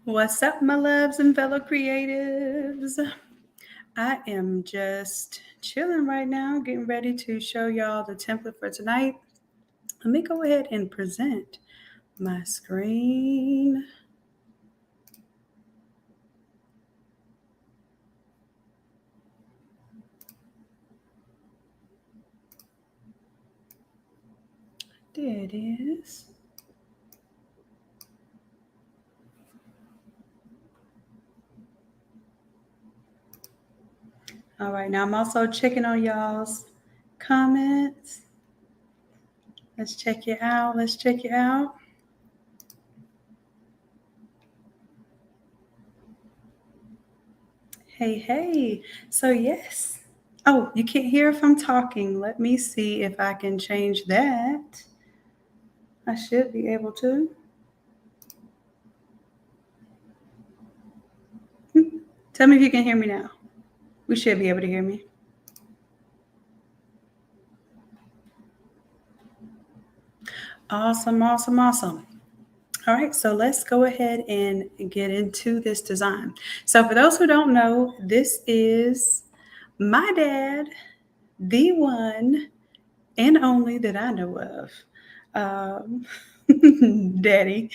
What's up, my loves and fellow creatives? I am just chilling right now, getting ready to show y'all the template for tonight. Let me go ahead and present my screen. There it is. All right, now I'm also checking on y'all's comments. Let's check it out. Let's check it out. Hey, hey. So, yes. Oh, you can't hear if I'm talking. Let me see if I can change that. I should be able to. Tell me if you can hear me now. We should be able to hear me. Awesome, awesome, awesome. All right, so let's go ahead and get into this design. So for those who don't know, this is my dad, the one and only that I know of. Daddy.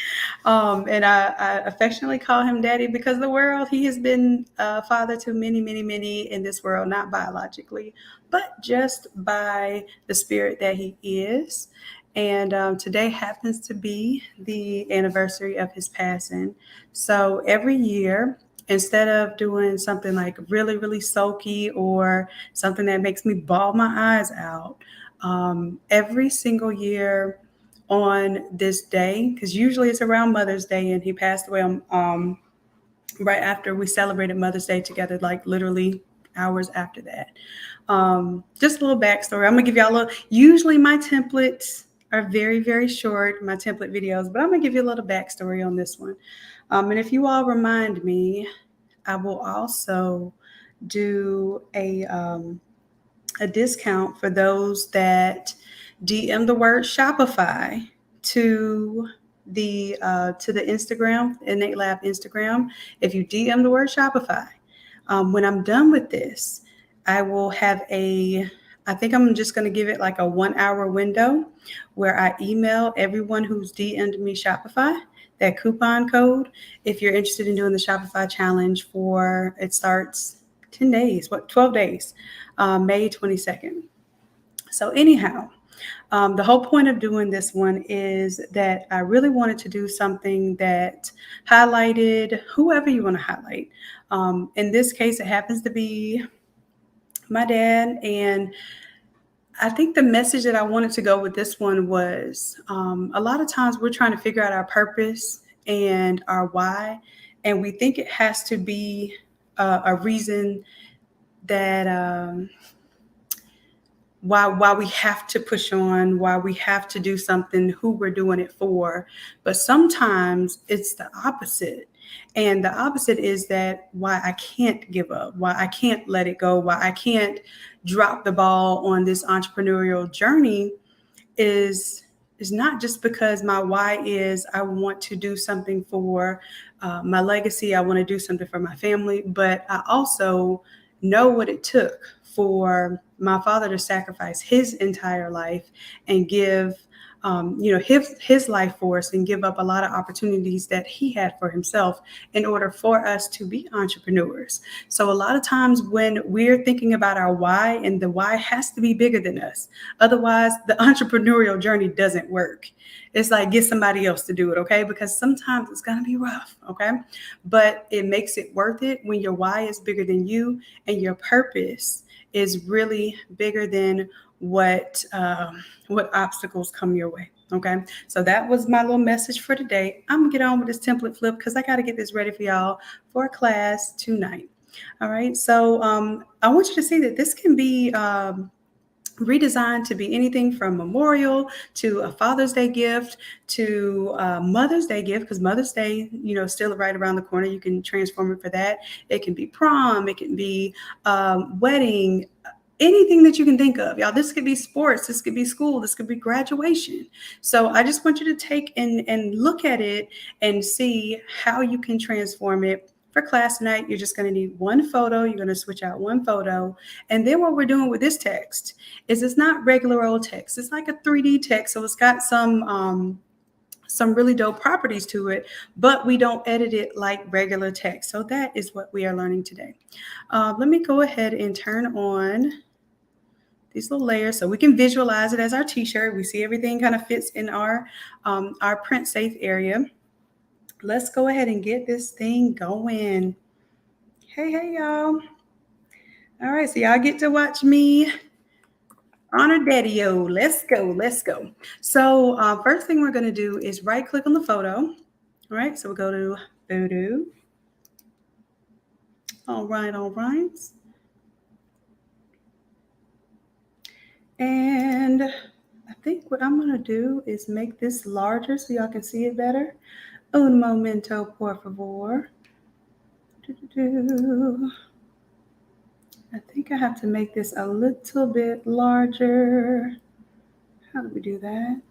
And I affectionately call him Daddy because the world, he has been a father to many, many, many in this world, not biologically, but just by the spirit that he is. And today happens to be the anniversary of his passing. So every year, instead of doing something like really, really sulky or something that makes me bawl my eyes out, every single year on this day, because usually it's around Mother's Day, and he passed away on right after we celebrated Mother's Day together, like literally hours after that. Just a little backstory. I'm gonna give y'all a little. Usually my templates are very, very short, my template videos, but I'm gonna give you a little backstory on this one. And if you all remind me, I will also do a discount for those that DM the word Shopify to the Instagram, Innate Lab Instagram. If you DM the word Shopify, when I'm done with this, I will have I think I'm just going to give it like a 1 hour window where I email everyone who's DM'd me Shopify that coupon code. If you're interested in doing the Shopify challenge it starts 10 days, 12 days, May 22nd. So anyhow, the whole point of doing this one is that I really wanted to do something that highlighted whoever you want to highlight. In this case, it happens to be my dad. And I think the message that I wanted to go with this one was a lot of times we're trying to figure out our purpose and our why. And we think it has to be a reason that why we have to push on, why we have to do something, who we're doing it for. But sometimes it's the opposite. And the opposite is that why I can't give up, why I can't let it go, why I can't drop the ball on this entrepreneurial journey is not just because my why is I want to do something for my legacy, I want to do something for my family, but I also know what it took for my father to sacrifice his entire life and give his life force and give up a lot of opportunities that he had for himself in order for us to be entrepreneurs. So a lot of times when we're thinking about our why, and the why has to be bigger than us, otherwise the entrepreneurial journey doesn't work. It's like, get somebody else to do it, okay? Because sometimes it's gonna be rough, okay? But it makes it worth it when your why is bigger than you and your purpose is really bigger than what obstacles come your way. Okay, so that was my little message for today. I'm gonna get on with this template flip because I got to get this ready for y'all for class tonight. All right, so I want you to see that this can be redesigned to be anything from memorial to a Father's Day gift to a Mother's Day gift, because Mother's Day, still right around the corner. You can transform it for that. It can be prom, it can be wedding. anything that you can think of. Y'all, this could be sports, this could be school, this could be graduation. So I just want you to take and look at it and see how you can transform it. For class tonight, you're just going to need one photo. You're going to switch out one photo. And then what we're doing with this text is it's not regular old text. It's like a 3D text. So it's got some really dope properties to it, but we don't edit it like regular text. So that is what we are learning today. Let me go ahead and turn on these little layers so we can visualize it as our t-shirt. We see everything kind of fits in our print safe area. Let's go ahead and get this thing going. Hey, y'all. All right, so y'all get to watch me honor daddy-o. Let's go. So first thing we're going to do is right click on the photo. All right, so we'll go to photo. All right. And I think what I'm going to do is make this larger so y'all can see it better. Un momento, por favor. I think I have to make this a little bit larger. How do we do that?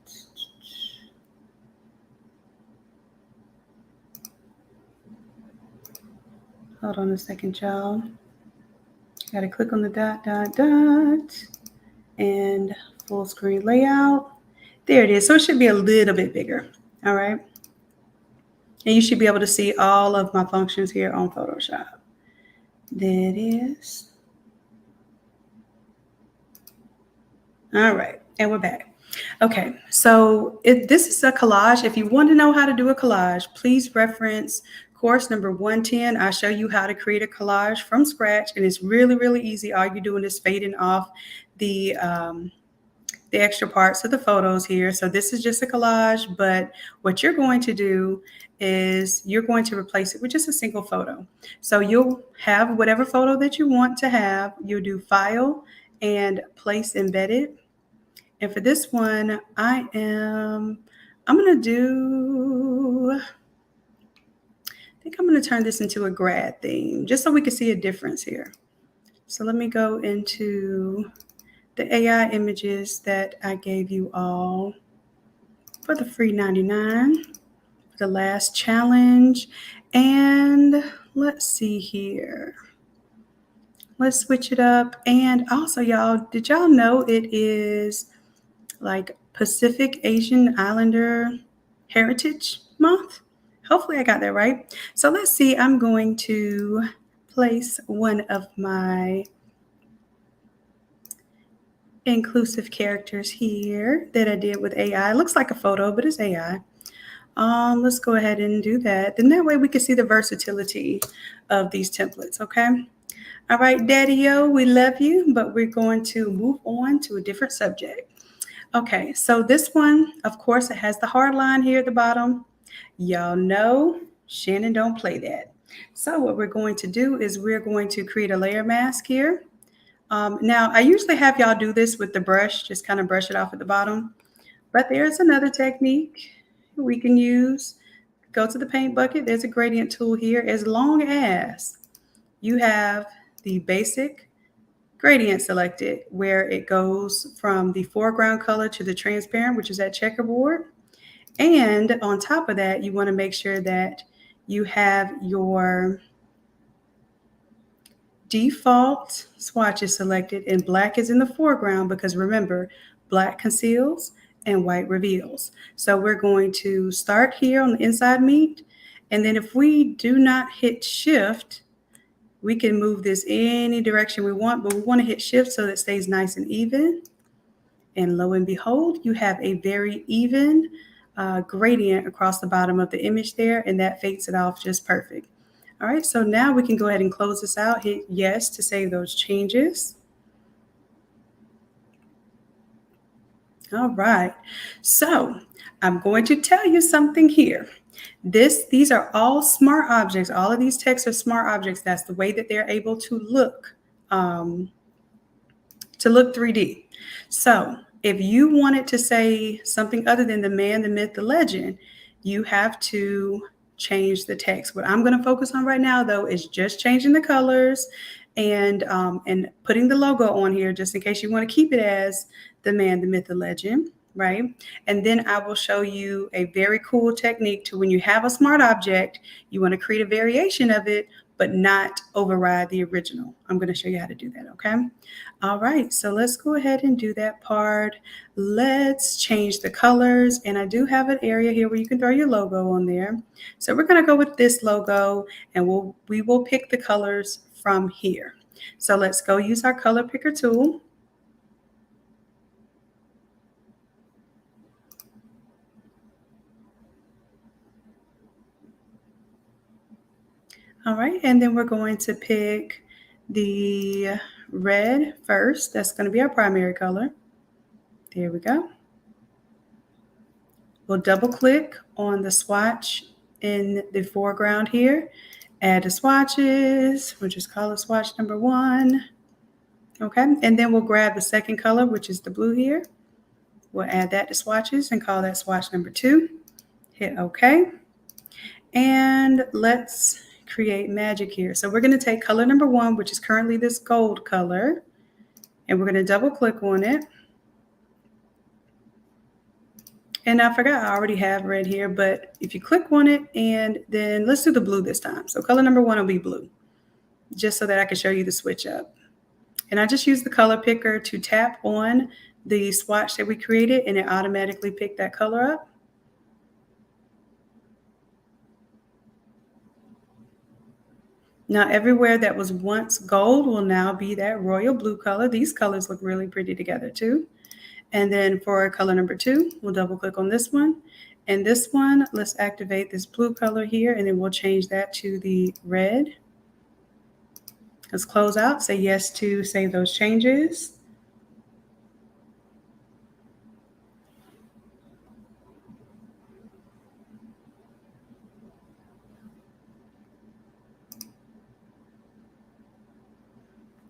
Hold on a second, y'all. Got to click on the dot, and full screen layout. There it is. So it should be a little bit bigger. All right. And you should be able to see all of my functions here on Photoshop. There it is. All right, and we're back. Okay, so this is a collage. If you want to know how to do a collage, please reference course number 110. I'll show you how to create a collage from scratch, and it's really, really easy. All you're doing is fading off the extra parts of the photos here. So this is just a collage, but what you're going to do is you're going to replace it with just a single photo. So you'll have whatever photo that you want to have. You'll do File and Place Embedded. And for this one, I'm going to turn this into a grad theme, just so we can see a difference here. So let me go into the AI images that I gave you all for the free 99, the last challenge. And let's see here. Let's switch it up. And also, y'all, did y'all know it is like Pacific Asian Islander Heritage Month? Hopefully I got that right. So let's see, I'm going to place one of my inclusive characters here that I did with AI. It looks like a photo, but it's AI. Let's go ahead and do that. Then that way we can see the versatility of these templates, okay? All right, Daddy-o, we love you, but we're going to move on to a different subject. Okay, so this one, of course, it has the hard line here at the bottom. Y'all know Shanon don't play that. So what we're going to do is we're going to create a layer mask here. Now, I usually have y'all do this with the brush, just kind of brush it off at the bottom. But there's another technique we can use. Go to the paint bucket. There's a gradient tool here. As long as you have the basic gradient selected, where it goes from the foreground color to the transparent, which is that checkerboard. And on top of that, you want to make sure that you have your default swatches selected and black is in the foreground, because remember, black conceals and white reveals. So we're going to start here on the inside meat. And then if we do not hit shift, we can move this any direction we want, but we want to hit shift so that it stays nice and even. And lo and behold, you have a very even gradient across the bottom of the image there, and that fades it off just perfect. All right, so now we can go ahead and close this out. Hit yes to save those changes. All right, so I'm going to tell you something here. These are all smart objects. All of these texts are smart objects. That's the way that they're able to look 3D. So if you wanted to say something other than the man, the myth, the legend, you have to change the text. What I'm going to focus on right now, though, is just changing the colors and putting the logo on here just in case you want to keep it as the man, the myth, the legend, right? And then I will show you a very cool technique to when you have a smart object, you want to create a variation of it, but not override the original. I'm going to show you how to do that, okay? All right, so let's go ahead and do that part. Let's change the colors, and I do have an area here where you can throw your logo on there. So we're going to go with this logo, and we will pick the colors from here. So let's go use our color picker tool. All right, and then we're going to pick the red first. That's going to be our primary color. There we go. We'll double click on the swatch in the foreground here. Add the swatches. We'll just call it swatch number 1. Okay, and then we'll grab the second color, which is the blue here. We'll add that to swatches and call that swatch number 2. Hit OK. And let's create magic here. So we're going to take color number 1, which is currently this gold color, and we're going to double click on it. And I forgot I already have red here, but if you click on it, and then let's do the blue this time. So color number 1 will be blue, just so that I can show you the switch up. And I just use the color picker to tap on the swatch that we created, and it automatically picked that color up. Now everywhere that was once gold will now be that royal blue color. These colors look really pretty together too. And then for color number 2, we'll double click on this one. And this one, let's activate this blue color here, and then we'll change that to the red. Let's close out, say yes to save those changes.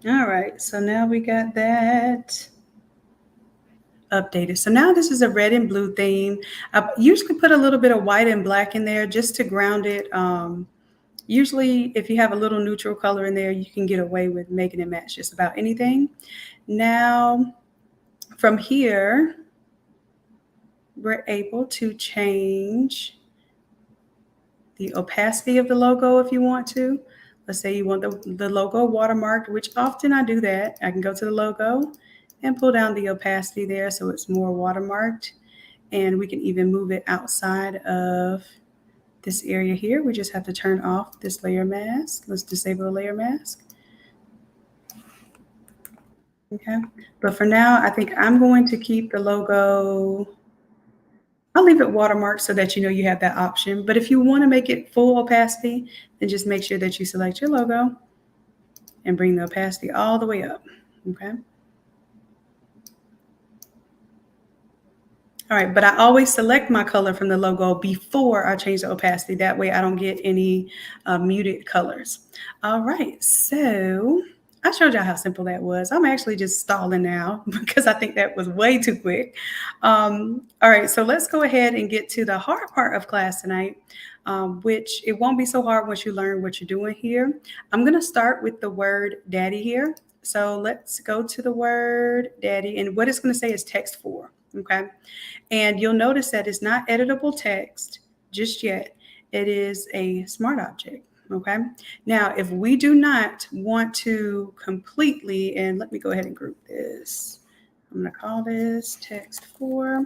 All right, so now we got that updated. So now this is a red and blue theme. I usually put a little bit of white and black in there just to ground it. Usually if you have a little neutral color in there, you can get away with making it match just about anything. Now from here, we're able to change the opacity of the logo if you want to. Let's say you want the logo watermarked, which often I do that. I can go to the logo and pull down the opacity there so it's more watermarked. And we can even move it outside of this area here. We just have to turn off this layer mask. Let's disable the layer mask. Okay, but for now, I think I'm going to keep the logo. I'll leave it watermarked so that you know you have that option. But if you want to make it full opacity, then just make sure that you select your logo and bring the opacity all the way up. Okay. All right, but I always select my color from the logo before I change the opacity. That way I don't get any muted colors. All right, so I showed y'all how simple that was. I'm actually just stalling now because I think that was way too quick. All right, so let's go ahead and get to the hard part of class tonight, which it won't be so hard once you learn what you're doing here. I'm gonna start with the word daddy here. So let's go to the word daddy, and what it's gonna say is text 4, okay? And you'll notice that it's not editable text just yet. It is a smart object, okay? Now, if we do not want to completely, and let me go ahead and group this. I'm gonna call this text 4.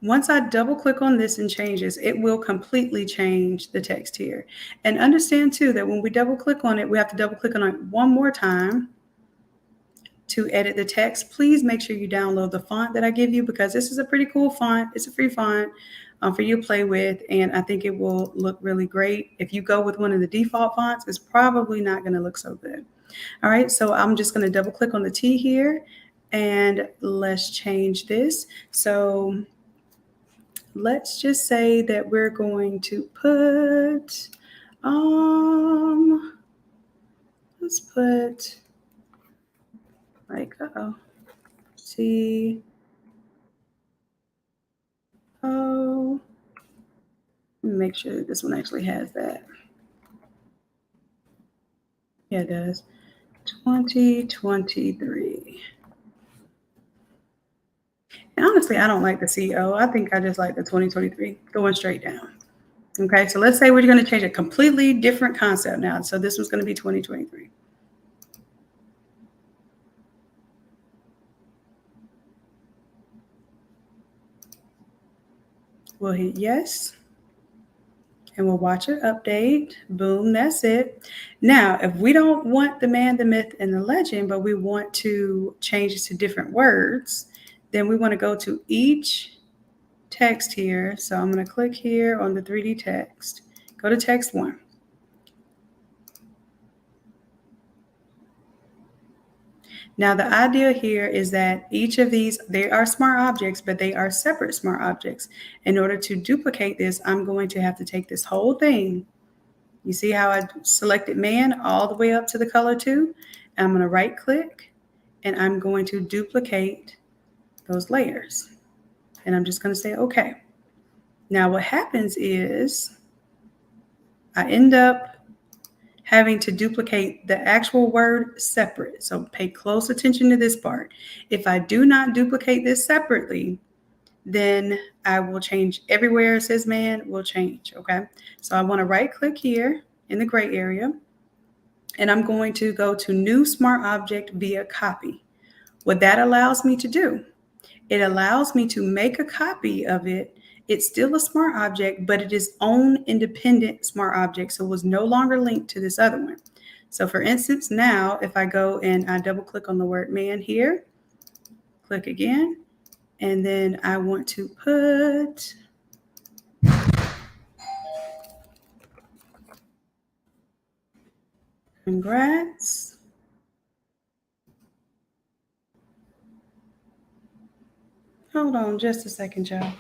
Once I double click on this and changes, it will completely change the text here. And understand too that when we double click on it, we have to double click on it one more time to edit the text. Please make sure you download the font that I give you because this is a pretty cool font. It's a free font for you to play with, and I think it will look really great. If you go with one of the default fonts, it's probably not going to look so good. All right, so I'm just going to double click on the T here, and let's change this. So let's just say that we're going to put, let's put like, C, O, me make sure that this one actually has that. Yeah, it does. 2023. And honestly, I don't like the CO. I think I just like the 2023 going straight down. Okay, so let's say we're going to change a completely different concept now. So this one's going to be 2023. We'll hit yes. And we'll watch it update. Boom, that's it. Now, if we don't want the man, the myth, and the legend, but we want to change it to different words, then we want to go to each text here. So I'm going to click here on the 3D text. Go to text 1. Now, the idea here is that each of these, they are smart objects, but they are separate smart objects. In order to duplicate this, I'm going to have to take this whole thing. You see how I selected man all the way up to the color 2? And I'm going to right click and I'm going to duplicate those layers. And I'm just going to say, okay. Now what happens is I end up having to duplicate the actual word separate. So pay close attention to this part. If I do not duplicate this separately, then I will change everywhere it says man will change, okay? So I want to right click here in the gray area, and I'm going to go to new smart object via copy. What that allows me to do, it allows me to make a copy of it. It's still a smart object, but it is own independent smart object. So it was no longer linked to this other one. So for instance, now if I go and I double click on the word man here, click again, and then I want to put congrats. Hold on just a second, y'all.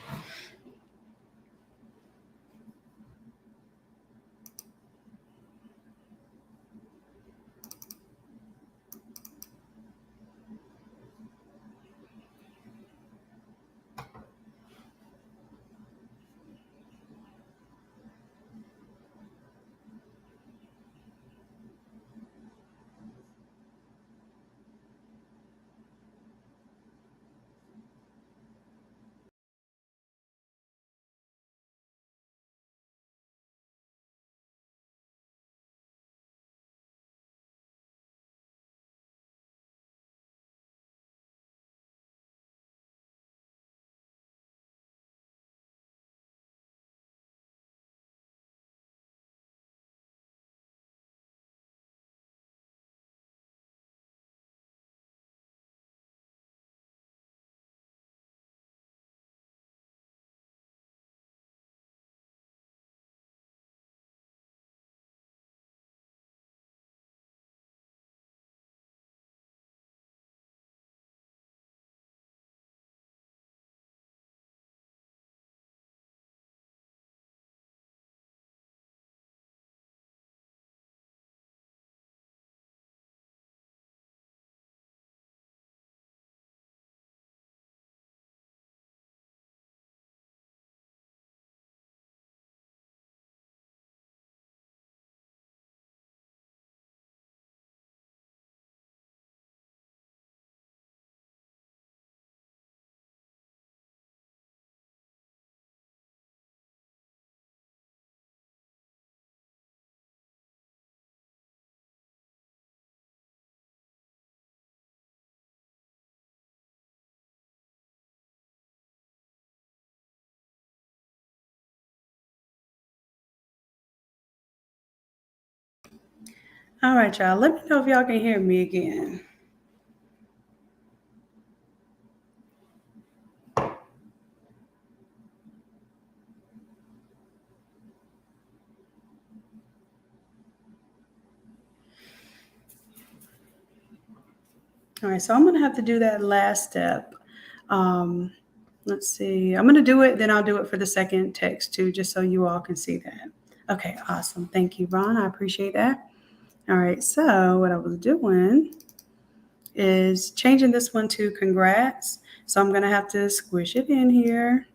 All right, y'all. Let me know if y'all can hear me again. All right, so I'm going to have to do that last step. Let's see. I'm going to do it, then I'll do it for the second text too, just so you all can see that. Okay, awesome. Thank you, Ron. I appreciate that. All right, so what I was doing is changing this one to congrats. So I'm going to have to squish it in here.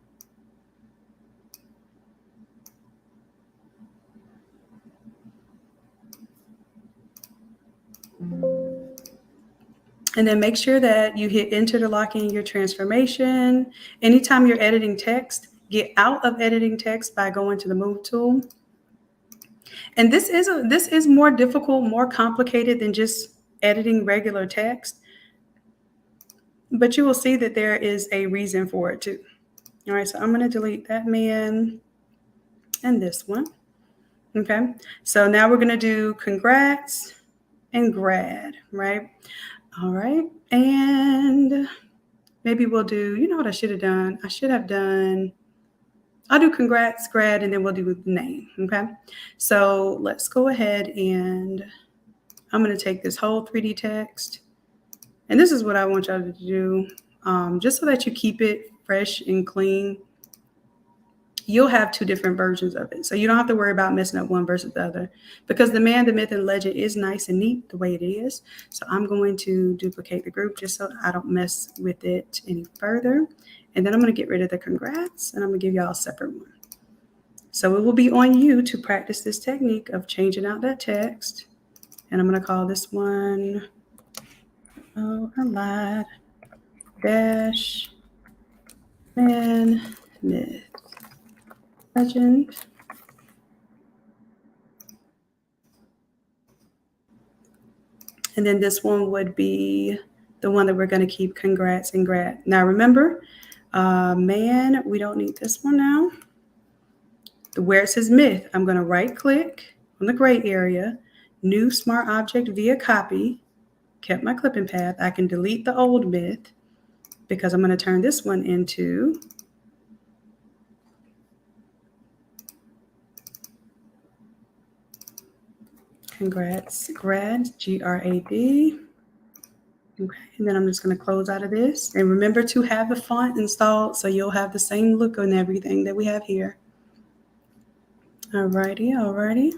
And then make sure that you hit enter to lock in your transformation. Anytime you're editing text, get out of editing text by going to the move tool. And this is more difficult, more complicated than just editing regular text. But you will see that there is a reason for it too. All right, so I'm going to delete that man and this one. Okay, so now we're going to do congrats and grad, right? All right, and maybe we'll do, you know what I should have done? I'll do congrats, grad, and then we'll do the name, okay? So let's go ahead and I'm going to take this whole 3D text, and this is what I want y'all to do, just so that you keep it fresh and clean. You'll have two different versions of it. So you don't have to worry about messing up one versus the other, because the man, the myth, and legend is nice and neat the way it is. So I'm going to duplicate the group just so I don't mess with it any further. And then I'm going to get rid of the congrats, and I'm going to give y'all a separate one. So it will be on you to practice this technique of changing out that text. And I'm going to call this one, oh, I lied, dash, man, myth, legend. And then this one would be the one that we're going to keep congrats and grad. Now remember, man, we don't need this one now. Where it says myth, I'm going to right click on the gray area, new smart object via copy, kept my clipping path. I can delete the old myth because I'm going to turn this one into congrats grad, G-R-A-D. Okay, and then I'm just going to close out of this. And remember to have the font installed so you'll have the same look and everything that we have here. Alrighty.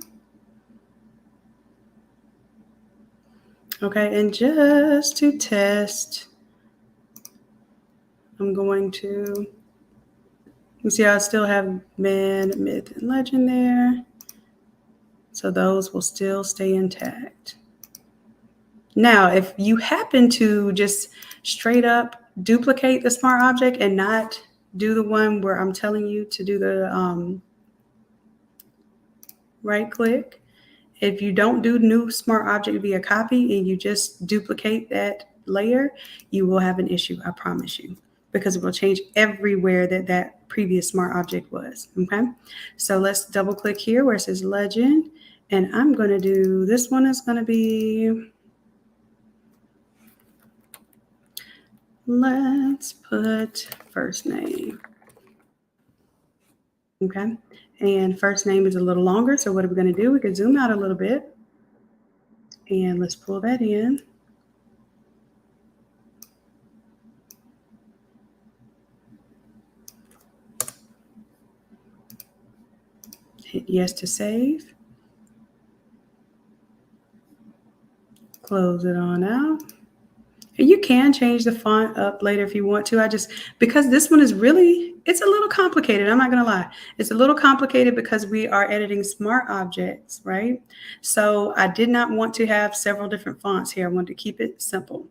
Okay, and just to test, I'm going to, you see how I still have man, myth, and legend there. So those will still stay intact. Now, if you happen to just straight up duplicate the smart object and not do the one where I'm telling you to do the right click, if you don't do new smart object via copy and you just duplicate that layer, you will have an issue, I promise you, because it will change everywhere that previous smart object was, okay? So let's double click here where it says legend, and I'm going to do, this one is going to be, let's put first name, okay? And first name is a little longer, so what are we going to do? We could zoom out a little bit, and let's pull that in. Hit yes to save. Close it on out. And you can change the font up later if you want to. Because this one is really, it's a little complicated. I'm not going to lie. It's a little complicated because we are editing smart objects, right? So I did not want to have several different fonts here. I wanted to keep it simple.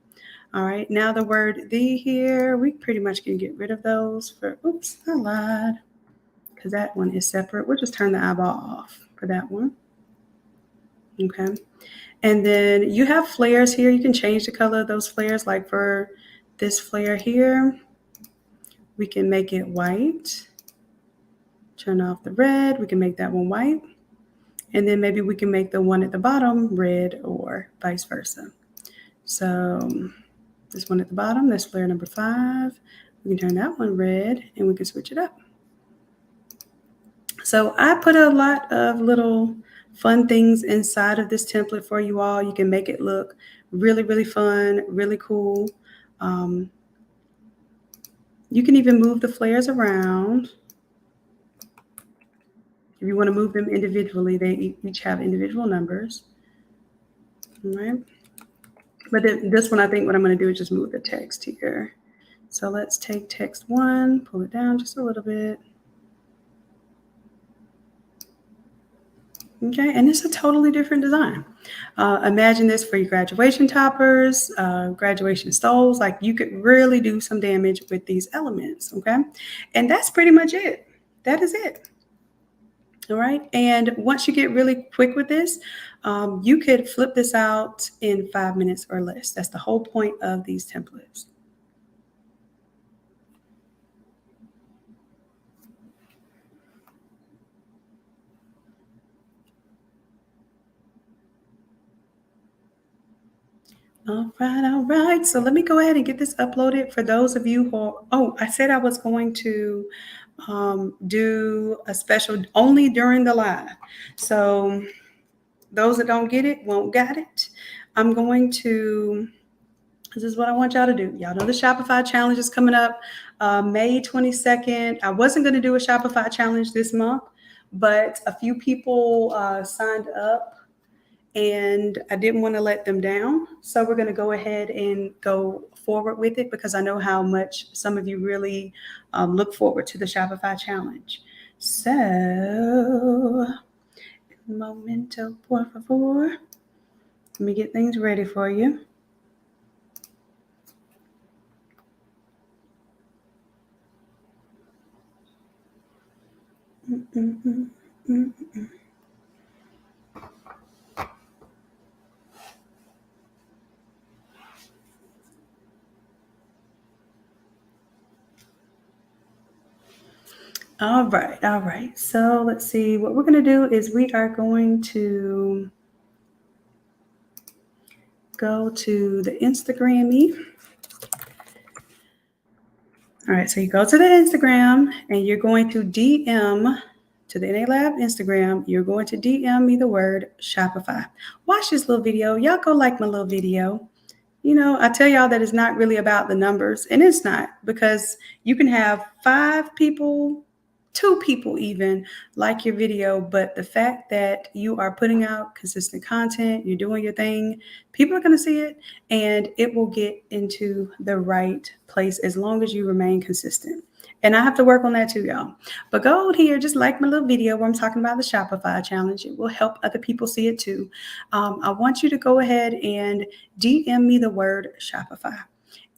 All right. Now the word the here, we pretty much can get rid of those for, oops, I lied. Because that one is separate. We'll just turn the eyeball off for that one. Okay. And then you have flares here. You can change the color of those flares. Like for this flare here, we can make it white. Turn off the red. We can make that one white. And then maybe we can make the one at the bottom red or vice versa. So this one at the bottom, that's flare number 5. We can turn that one red and we can switch it up. So I put a lot of little fun things inside of this template for you all. You can make it look really, really fun, really cool. You can even move the flares around. If you want to move them individually, they each have individual numbers. All right. But this one, I think what I'm going to do is just move the text here. So let's take text 1, pull it down just a little bit. Okay, and it's a totally different design. Imagine this for your graduation toppers, graduation stoles. Like you could really do some damage with these elements. Okay, and that's pretty much it. That is it. All right, and once you get really quick with this, you could flip this out in 5 minutes or less. That's the whole point of these templates. All right, all right. So let me go ahead and get this uploaded for those of you who, oh, I said I was going to do a special only during the live. So those that don't get it won't got it. I'm going to, this is what I want y'all to do. Y'all know the Shopify challenge is coming up May 22nd. I wasn't going to do a Shopify challenge this month, but a few people signed up and I didn't want to let them down. So we're going to go ahead and go forward with it because I know how much some of you really look forward to the Shopify challenge. So, momento, por favor. Let me get things ready for you. All right, all right. So let's see. What we're going to do is we are going to go to the Instagram-y. All right, so you go to the Instagram and you're going to DM to the NA Lab Instagram. You're going to DM me the word Shopify. Watch this little video. Y'all go like my little video. You know, I tell y'all that it's not really about the numbers, and it's not, because you can have 5 people, 2 people even like your video, but the fact that you are putting out consistent content, you're doing your thing, people are going to see it and it will get into the right place as long as you remain consistent. And I have to work on that too, y'all. But go here, just like my little video where I'm talking about the Shopify challenge. It will help other people see it too. I want you to go ahead and DM me the word Shopify.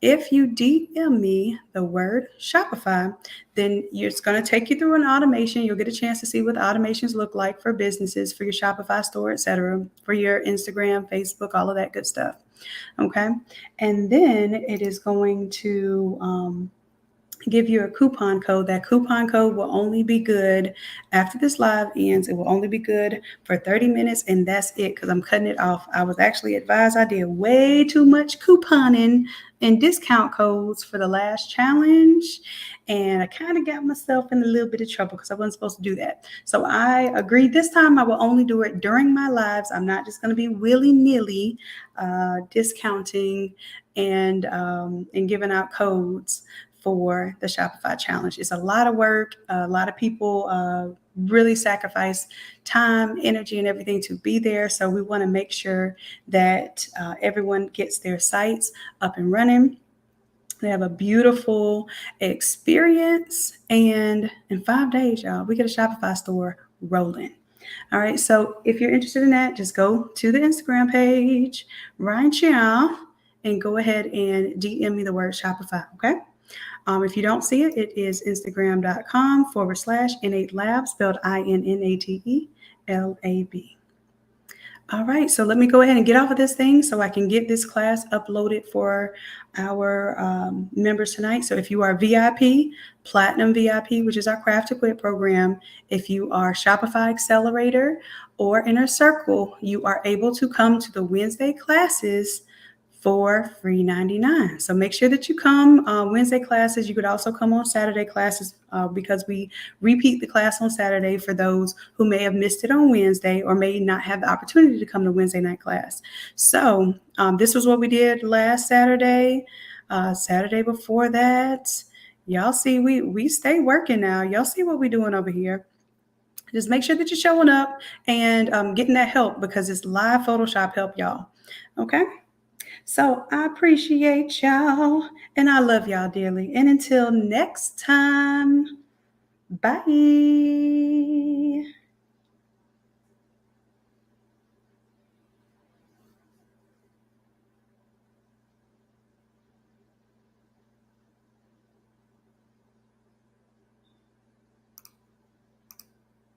If you DM me the word Shopify, then it's going to take you through an automation. You'll get a chance to see what the automations look like for businesses, for your Shopify store, etc., for your Instagram, Facebook, all of that good stuff. Okay. And then it is going to give you a coupon code. That coupon code will only be good after this live ends. It will only be good for 30 minutes, and that's it, because I'm cutting it off. I was actually advised I did way too much couponing and discount codes for the last challenge, and I kind of got myself in a little bit of trouble because I wasn't supposed to do that. So I agreed this time I will only do it during my lives. I'm not just going to be willy-nilly discounting and giving out codes for the Shopify challenge. It's a lot of work. A lot of people really sacrifice time, energy, and everything to be there. So we want to make sure that everyone gets their sites up and running. They have a beautiful experience. And in 5 days, y'all, we get a Shopify store rolling. All right. So if you're interested in that, just go to the Instagram page right now and go ahead and DM me the word Shopify. Okay. If you don't see it, it is Instagram.com/innatelab, spelled INNATELAB. All right, so let me go ahead and get off of this thing so I can get this class uploaded for our members tonight. So if you are VIP, Platinum VIP, which is our Craft to Quit program, if you are Shopify Accelerator or Inner Circle, you are able to come to the Wednesday classes for free 99. So make sure that you come Wednesday classes. You could also come on Saturday classes because we repeat the class on Saturday for those who may have missed it on Wednesday or may not have the opportunity to come to Wednesday night class. So this was what we did last Saturday, Saturday before that. Y'all see, we stay working now. Y'all see what we're doing over here. Just make sure that you're showing up and getting that help, because it's live Photoshop help, y'all. Okay? So I appreciate y'all and I love y'all dearly. And until next time, bye.